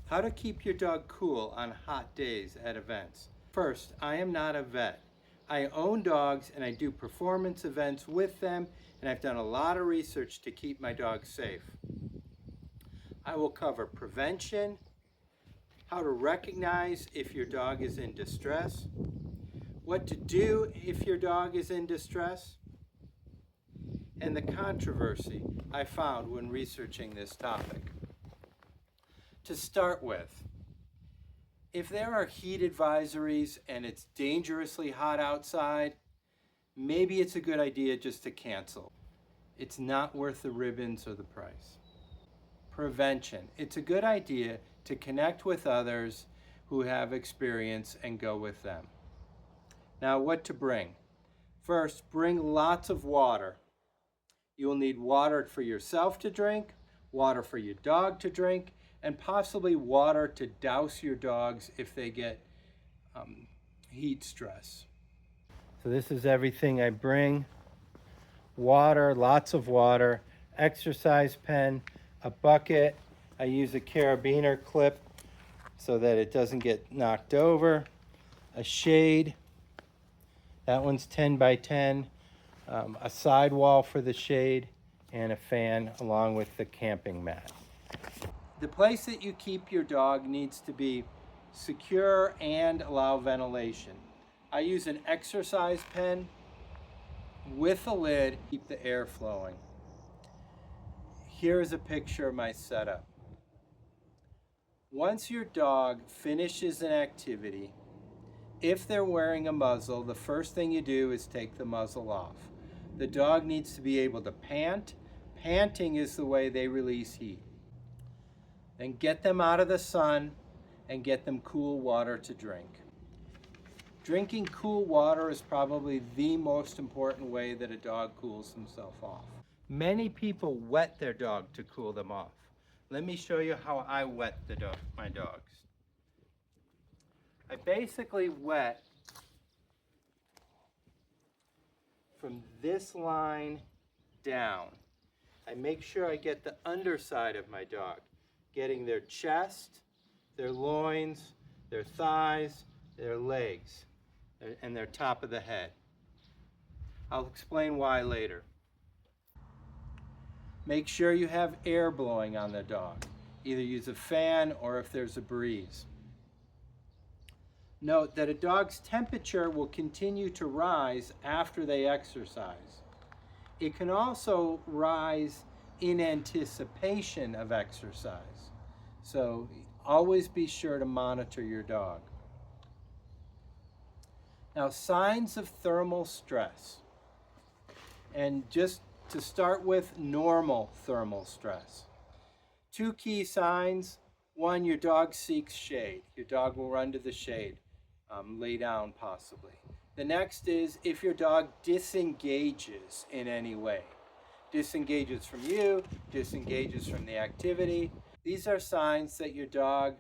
How to keep your dog cool on hot days at events. First, I am not a vet. I own dogs and I do performance events with them, and I've done a lot of research to keep my dogs safe. I will cover prevention, how to recognize if your dog is in distress, what to do if your dog is in distress, and the controversy I found when researching this topic. To start with, if there are heat advisories and it's dangerously hot outside, maybe it's a good idea just to cancel. It's not worth the ribbons or the price. Prevention. It's a good idea to connect with others who have experience and go with them. Now, what to bring? First, bring lots of water. You will need water for yourself to drink, water for your dog to drink, and possibly water to douse your dogs if they get heat stress. So this is everything I bring. Water, lots of water, exercise pen, a bucket. I use a carabiner clip so that it doesn't get knocked over. A shade, that one's 10 by 10. A sidewall for the shade, and a fan along with the camping mat. The place that you keep your dog needs to be secure and allow ventilation. I use an exercise pen with a lid to keep the air flowing. Here is a picture of my setup. Once your dog finishes an activity, if they're wearing a muzzle, the first thing you do is take the muzzle off. The dog needs to be able to pant. Panting is the way they release heat. Then get them out of the sun and get them cool water to drink. Drinking cool water is probably the most important way that a dog cools himself off. Many people wet their dog to cool them off. Let me show you how I wet my dogs. I basically wet from this line down. I make sure I get the underside of my dog, getting their chest, their loins, their thighs, their legs, and their top of the head. I'll explain why later. Make sure you have air blowing on the dog. Either use a fan or if there's a breeze. Note that a dog's temperature will continue to rise after they exercise. It can also rise in anticipation of exercise. So always be sure to monitor your dog. Now, signs of thermal stress. And just to start with, normal thermal stress. Two key signs. One, your dog seeks shade. Your dog will run to the shade. Lay down possibly. The next is if your dog disengages in any way. Disengages from you, disengages from the activity. These are signs that your dog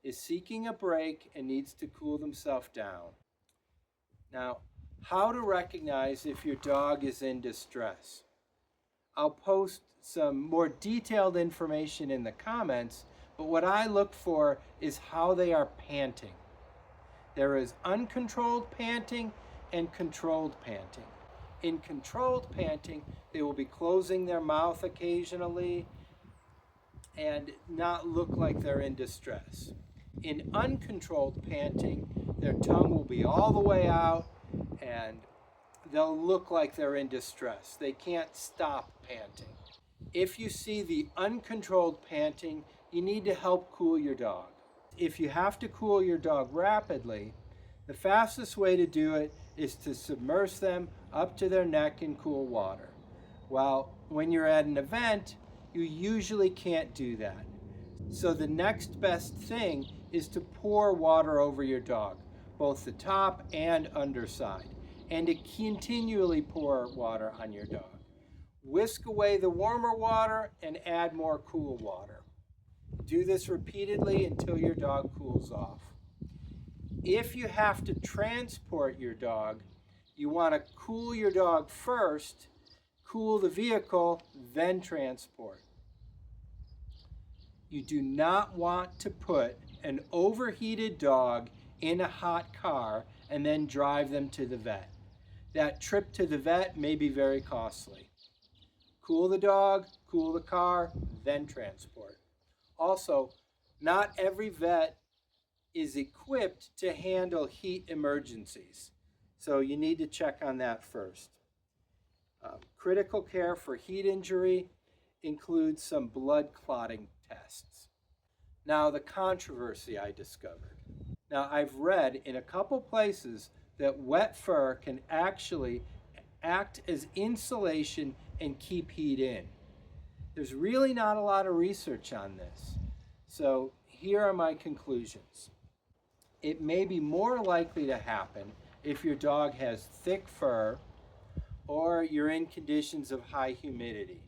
is seeking a break and needs to cool themselves down. Now, how to recognize if your dog is in distress. I'll post some more detailed information in the comments, but what I look for is how they are panting. There is uncontrolled panting and controlled panting. In controlled panting, they will be closing their mouth occasionally and not look like they're in distress. In uncontrolled panting, their tongue will be all the way out and they'll look like they're in distress. They can't stop panting. If you see the uncontrolled panting, you need to help cool your dog. If you have to cool your dog rapidly, the fastest way to do it is to submerge them up to their neck in cool water. While when you're at an event, you usually can't do that. So the next best thing is to pour water over your dog, both the top and underside, and to continually pour water on your dog. Whisk away the warmer water and add more cool water. Do this repeatedly until your dog cools off. If you have to transport your dog, you want to cool your dog first, cool the vehicle, then transport. You do not want to put an overheated dog in a hot car and then drive them to the vet. That trip to the vet may be very costly. Cool the dog, cool the car, then transport. Also, not every vet is equipped to handle heat emergencies, so you need to check on that first. Critical care for heat injury includes some blood clotting tests. Now, the controversy I discovered. Now, I've read in a couple places that wet fur can actually act as insulation and keep heat in. There's really not a lot of research on this. So here are my conclusions. It may be more likely to happen if your dog has thick fur or you're in conditions of high humidity.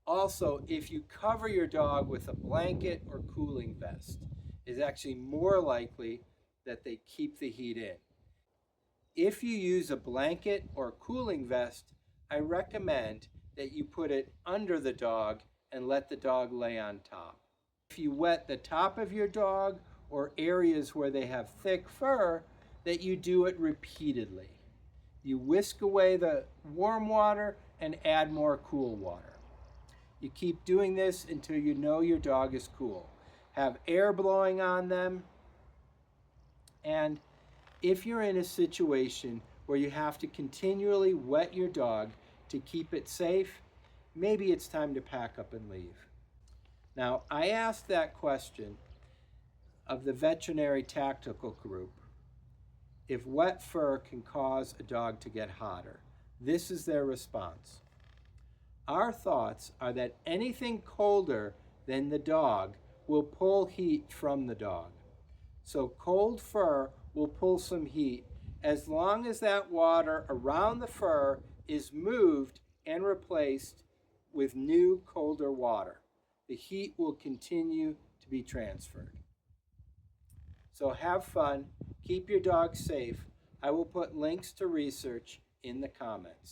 Also, if you cover your dog with a blanket or cooling vest, it's actually more likely that they keep the heat in. If you use a blanket or cooling vest, I recommend that you put it under the dog and let the dog lay on top. If you wet the top of your dog or areas where they have thick fur, that you do it repeatedly. You whisk away the warm water and add more cool water. You keep doing this until you know your dog is cool. Have air blowing on them. And if you're in a situation where you have to continually wet your dog to keep it safe, maybe it's time to pack up and leave. Now, I asked that question of the veterinary tactical group if wet fur can cause a dog to get hotter. This is their response. Our thoughts are that anything colder than the dog will pull heat from the dog. So cold fur will pull some heat as long as that water around the fur is moved and replaced with new colder water. The heat will continue to be transferred. So have fun, keep your dog safe. I will put links to research in the comments.